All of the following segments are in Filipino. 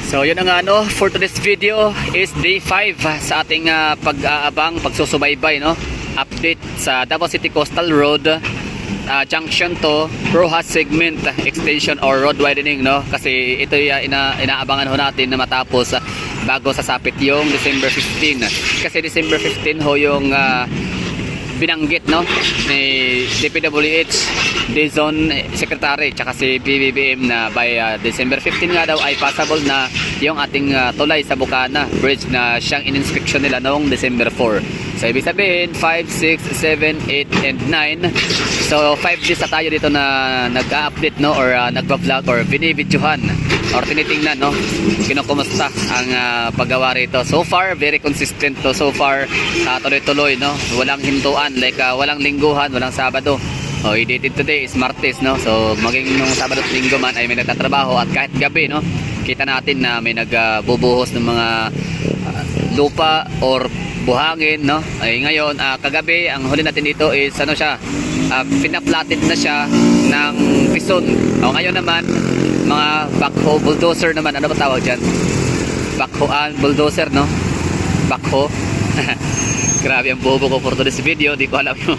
So yun ang for today's video is day 5 sa ating pag-aabang, pagsusubaybay, no? Update sa Davao City Coastal Road junction to Rojas segment extension or road widening, no? Kasi ito inaabangan ho natin na matapos bago sasapit yung December 15. Kasi December 15 ho yung binanggit, no, ni DPWH, the zone secretary, tsaka si PBBM na by December 15 nga daw ay possible na yung ating tulay sa Bukana Bridge na siyang in-inspection nila noong December 4. So ibig sabihin 5, 6, 7, 8 and 9. So 5 days na tayo dito na nag-update, no, or nagba-vlog or binibidyohan or tinitingnan, no, kinukumusta ang paggawa rito. So far very consistent to, so far tuloy-tuloy, no, walang hintuan, like walang lingguhan, walang Sabado. Dated today is Martes, no, so maging nung Sabado at Linggo man ay may nagtatrabaho, at kahit gabi, no, kita natin na may nagbubuhos ng mga lupa or buhangin, no. Ay ngayon kagabi ang huli natin dito is siya, pinaplatted na siya ng piston. Ngayon naman mga backhoe bulldozer naman, ano ba tawag dyan, backhoe bulldozer, no, backhoe. Grabe ang bobo ko for today's video, di ko alam yung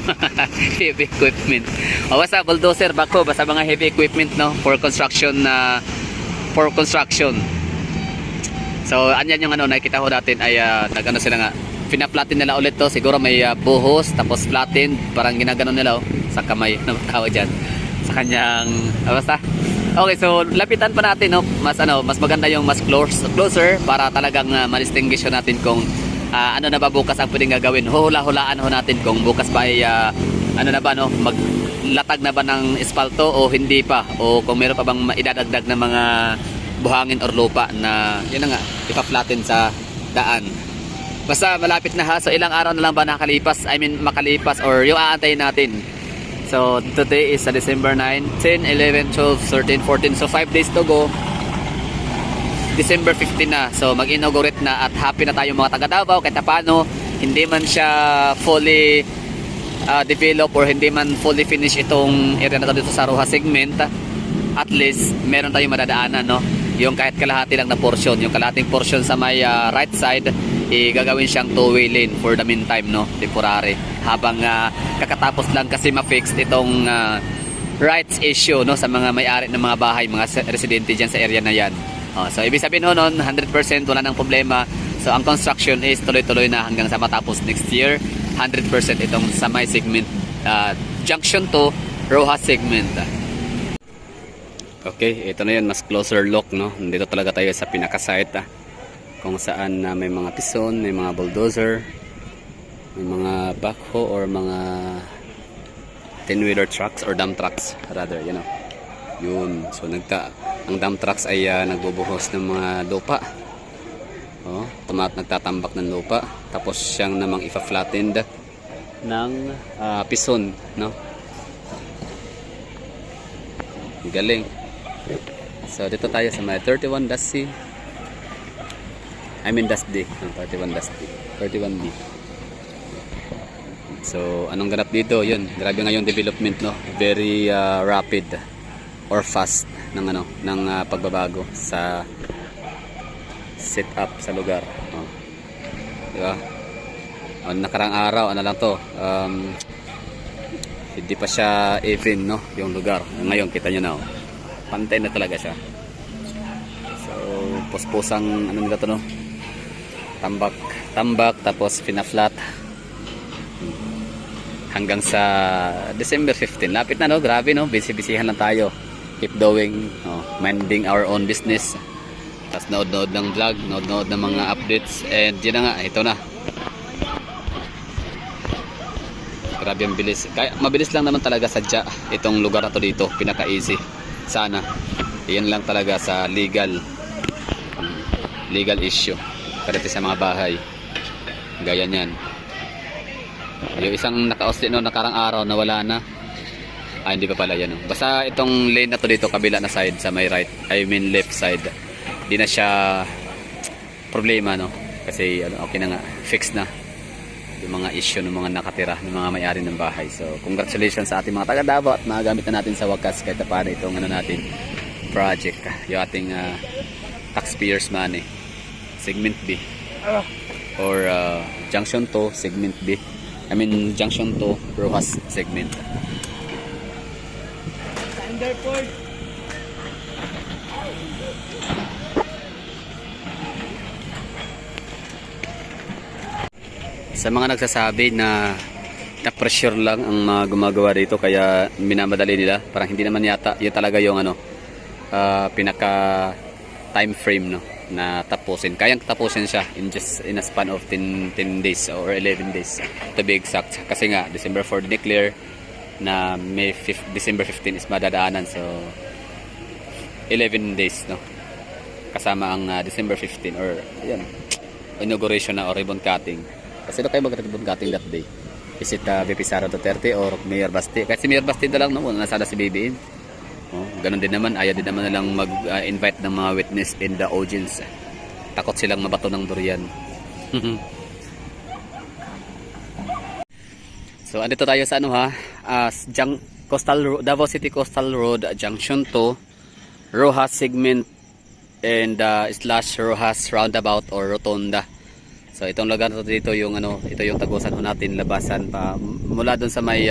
heavy equipment. Basta bulldozer, backhoe, basta mga heavy equipment, no, for construction. So anyan yung nakita ko natin ay nagano sila nga, pinaplatin nila ulit to, siguro may buhos tapos platin, parang ginaganon nila sa kamay, ano tawag dyan, sa kanyang basta. Okay, so lapitan pa natin, no, mas maganda yung mas closer para talagang ma-distinguish natin kung ano na ba bukas ang pwedeng gagawin. Hula-hulaan ho natin kung bukas ba ay ano na ba, no, maglatag na ba ng espalto o hindi pa, o kung meron pa bang maidadagdag na mga buhangin or lupa na yun na nga ipa-flatten sa daan. Basta malapit na ha, so ilang araw na lang ba makalipas or yung aantayin natin. So today is December 9, 10, 11, 12, 13, 14, so 5 days to go. December 15 na, so mag-inaugurate na, at happy na tayo mga taga Davao kahit paano hindi man siya fully develop or hindi man fully finish itong area na to dito sa Rojas segment. At least meron tayong madadaanan, no, yung kahit kalahati lang na portion, yung kalahating portion sa may right side gagawin siyang two-way lane for the meantime, no, temporary, habang kakatapos lang kasi ma-fix itong rights issue, no, sa mga may-ari ng mga bahay, mga residente dyan sa area na yan. So ibig sabihin nun 100% wala nang problema. So ang construction is tuloy-tuloy na hanggang sa matapos next year. 100% itong sa may segment junction to Rojas segment. Okay, ito na yun, mas closer look, no. Nandito talaga tayo sa pinaka-site kung saan may mga pison, may mga bulldozer, may mga backhoe or mga 10-wheeler trucks or dump trucks rather, you know. Yun, so ang dump trucks ay nagbubuhos ng mga lupa, nagtatambak ng lupa, tapos siyang namang ipa-flattened ng pison, no. Galing. So dito tayo sa may 31 C, I mean dash D, 31 dash D, 31D. So anong ganap dito? Yun, grabe ngayong development, no, very rapid or fast ng pagbabago sa setup sa lugar, diba? Nakarang araw lang to, hindi pa siya even, no, yung lugar. Ngayon kita nyo na, pantay na talaga siya. So puspusang nila to, no, tambak tapos pina-flat hanggang sa December 15. Lapit na, no, grabe, no, busy-busyhan lang tayo. Keep doing, minding our own business. Tapos nood ng vlog, nood ng mga updates, and yun na nga, ito na. Grabe ang bilis. Kaya mabilis lang naman talaga sadya itong lugar na to dito, pinaka-easy. Sana yan lang talaga sa legal issue pagdating sa mga bahay gaya niyan. Yung isang naka-auslit no nakarang araw na wala na. Hindi pa pala yan, no. Basta itong lane na to dito, kabila na side sa may right, I mean left side, di na siya problema, no, kasi okay na nga, fix na yung mga issue ng mga nakatira, ng mga may-ari ng bahay. So congratulations sa ating mga taga Davao, at magamit na natin sa wakas kahit paano itong natin project, yung ating taxpayers money. Segment B. Or junction to segment B. I mean junction to Rojas segment. Underport. Sa mga nagsasabi na pressure lang ang mga gumagawa dito kaya minamadali nila, parang hindi naman yata yun talaga yung ano pinaka time frame no na tapusin. Kayang tapusin siya in a span of 10 days or 11 days to be exact. Kasi nga December 4 declare na December 15 is madadaanan, so 11 days no. Kasama ang December 15 or ayun, inauguration na or ribbon cutting. Kasi sino kayo mag-ribbon cutting that day? Is it VP Sara Duterte or Mayor Basti? Kasi Mayor Basti na lang no, nasala si BBM. Oh, ganun din naman, ayaw din naman nilang mag-invite ng mga witness in the audience. Takot silang mabato ng durian. So andito tayo sa ano ha, Davao City Coastal Road Junction 2 Rojas segment and slash Rojas roundabout or rotunda. So itong lugar dito yung ano, ito yung tagusan ho natin, labasan pa mula doon sa may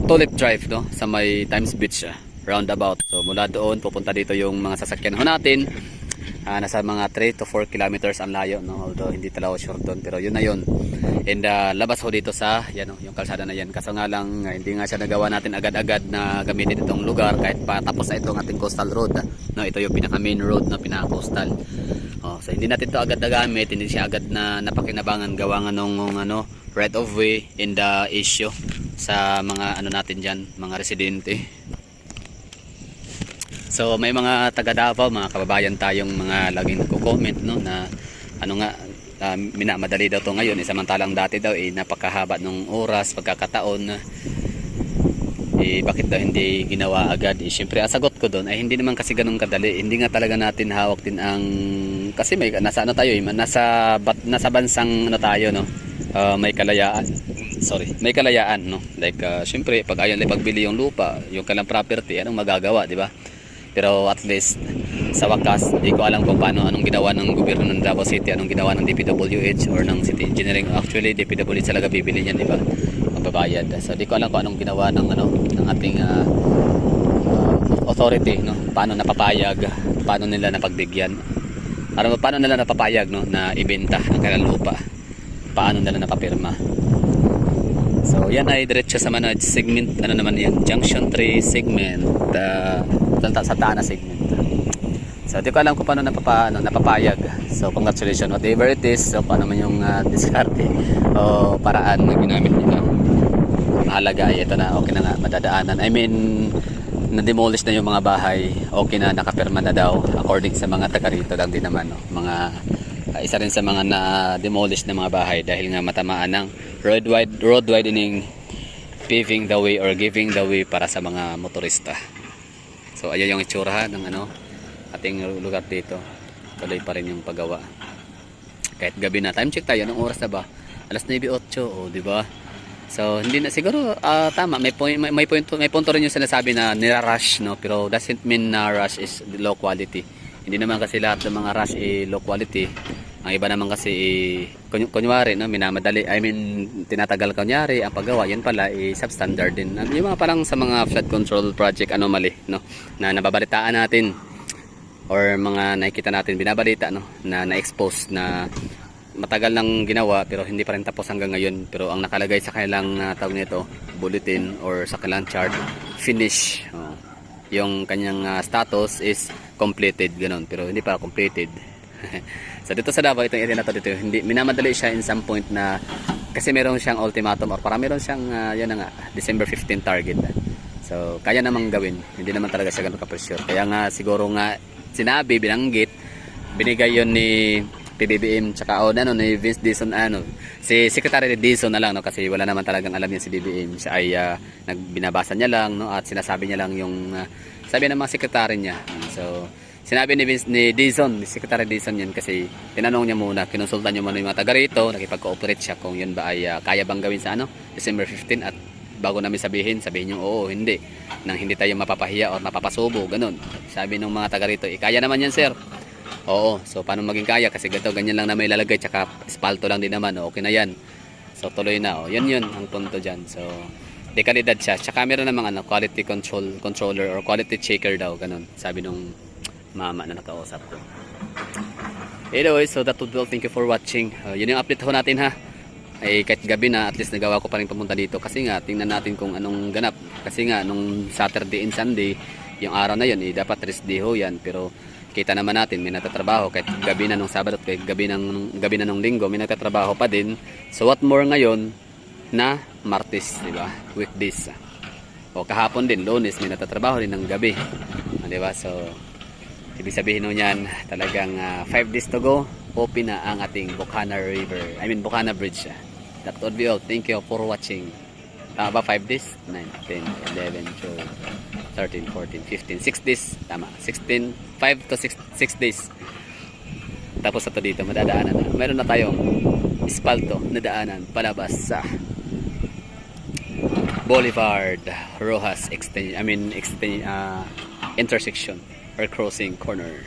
Tulip Drive no, sa may Times Beach roundabout. So mula doon pupunta dito yung mga sasakyan ho natin. Nasa mga 3 to 4 kilometers ang layo no, although hindi talaga sure doon, pero yun na yun. And labas ho dito sa yan no, yung kalsada na yan. Kaso nga lang hindi nga siya nagawa natin agad-agad na gamitin itong lugar kahit pa tapos na itong ating coastal road no, ito yung pinaka main road na pinaka coastal. Oh, so hindi natin to agad nagamit, hindi siya agad na napakinabangan gawa nga nung ano, right of way in the issue sa mga ano natin diyan, mga residente. So may mga taga Davao, mga kababayan tayong mga laging nagko-comment no na ano nga minamadali daw to ngayon, samantalang dati daw napakahaba ng oras, pagkakataon bakit daw hindi ginawa agad. Siyempre ang sagot ko doon ay hindi naman kasi ganun kadali, hindi nga talaga natin hawak din ang kasi may nasa ano tayo nasa bansang ano tayo no, may kalayaan, may kalayaan no, like siyempre pag ayaw nila pagbili yung lupa, yung kalang property, anong magagawa, di ba? Pero at least sa wakas, di ko alam kung paano, anong ginawa ng gobyerno ng Davao City, anong ginawa ng DPWH or ng City Engineering. Actually DPWH talaga bibili niyan, di ba? Magbabayad. So di ko alam kung anong ginawa ng ano ng ating authority no, paano napapayag, paano nila napagbigyan, paano nila napapayag no na ibenta ang kanilang lupa, paano nila napapirma. So yan ay diretso sa manaj segment, ano naman yan, junction 3 segment, sa Tana segment. So di ko alam kung paano napapayag. So congratulations, whatever it is. So paano man yung diskarte o paraan na ginamit nila, mahalaga ay ito na, okay na nga, madadaanan. I mean na-demolish na yung mga bahay, okay na, nakapirma na daw according sa mga taga rito lang din naman no? Mga isa rin sa mga na-demolish na mga bahay dahil nga matamaan ng road widening, paving the way or giving the way para sa mga motorista. So ayan yung itsura ng ano ating lugar dito. Tuloy pa rin yung paggawa. Kahit gabi na, time check tayo, anong oras na ba? Alas 9:08, oh, di ba? So hindi na siguro tama, may punto rin yung sinasabi na nira-rush no, pero doesn't mean na rush is low quality. Hindi naman kasi lahat ng mga rush low quality. Ang iba naman kasi kunyari no, minamadali, I mean tinatagal kunyari ang paggawa, yan pala substandard din. Yung mga parang sa mga flood control project anomaly no, na nababalitaan natin or mga nakikita natin binabalita no, na na-expose na matagal nang ginawa pero hindi pa rin tapos hanggang ngayon, pero ang nakalagay sa kanilang tawag nito bulletin or sa kanilang chart, finish. Yung kanyang status is completed, ganun, pero hindi pa completed. So dito sa Davao, itong area na to dito, hindi minamadali siya in some point na kasi meron siyang ultimatum or para meron siyang yan na nga, December 15 target. So kaya namang gawin, hindi naman talaga siya ganun ka-pressure. Kaya nga siguro nga sinabi, binanggit, binigay yon ni PBBM tsaka ni Vince Dizon, si Secretary Dizon na lang no, kasi wala naman talagang alam niya si BBM. Siya ay binabasa niya lang no, at sinasabi niya lang yung sabi ng mga sekretary niya. So sinabi ni Dizon, ni Secretary Dizon yan kasi tinanong niya muna, kinonsulta niya muna yung mga taga rito, nakipag-cooperate siya kung yun ba ay kaya bang gawin sa December 15, at bago namin sabihin niyo oo, hindi, nang hindi tayo mapapahiya o mapapasubo, ganun. Sabi ng mga taga rito, kaya naman yan sir, Oo, so paano maging kaya? Kasi ganito, ganyan lang na may lalagay, tsaka espalto lang din naman, okay na yan. So tuloy na, yun ang punto dyan. So, dekalidad siya. Tsaka meron namang quality controller or quality checker daw, ganun. Sabi nung mama na nakausap ko. Anyway, so that would be all. Thank you for watching. Yun yung update ho natin ha. Ay kahit gabi na, at least nagawa ko pa rin pumunta dito. Kasi nga, tingnan natin kung anong ganap. Kasi nga, nung Saturday and Sunday, yung araw na yun, dapat rest day ho yan. Pero kita naman natin, may natatrabaho. Kahit gabi na nung Sabado, kahit gabi na nung Linggo, may natatrabaho pa din. So what more ngayon na Martes, di ba? Weekdays. O kahapon din, Lunes, may natatrabaho din ng gabi. Di ba? So, ibig sabihin nun yan, talagang 5 days to go, open na ang ating Bukana Bridge. That would be all. Thank you for watching. Ba 5 days? 9, 10, 11, 12, 13, 14, 15, 6 days. Tama, 16, 5 to 6 days. Tapos ito dito, madadaanan na. Meron na tayong espalto na daanan palabas sa Boulevard Rojas intersection or crossing corner.